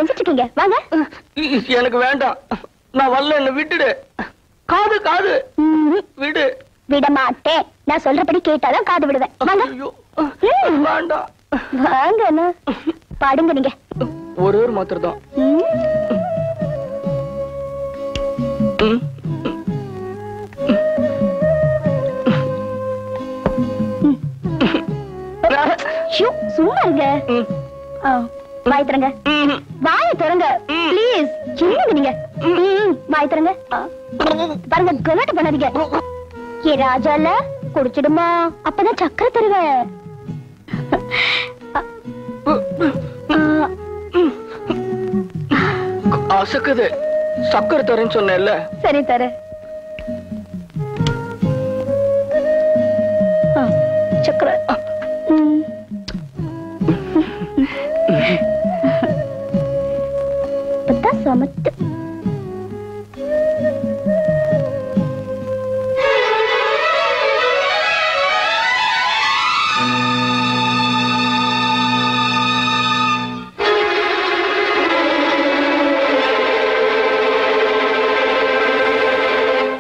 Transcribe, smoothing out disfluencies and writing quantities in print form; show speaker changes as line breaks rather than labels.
செஞ்சுட்டு இருக்கீங்க? வாங்க.
எனக்கு வேண்டாம், நான் வரல, என்ன விட்டுடு. காது காது விடு.
விட மாட்டேன். நான் சொல்றபடி கேட்டாதான் காது விடுவேன். வாங்க.
வேண்டாம்.
வாங்க. பாடுங்க நீங்க.
ஒரு மாத்திரம் தான்.
சும்மா இருங்க. வாய் தரங்க. வாய தரங்க ப்ளீஸ். என்னங்க நீங்க? வாய் தரங்க. பாருங்க, கலாட்ட பண்ணாதீங்க. ஏ ராஜால குடிச்சிடுமா, அப்பதான் சக்கரை தருவேன்.
அசக்குது. சக்கரை தரேன்னு சொன்னேன்ல.
சரி தர. சக்கரை சமத்து.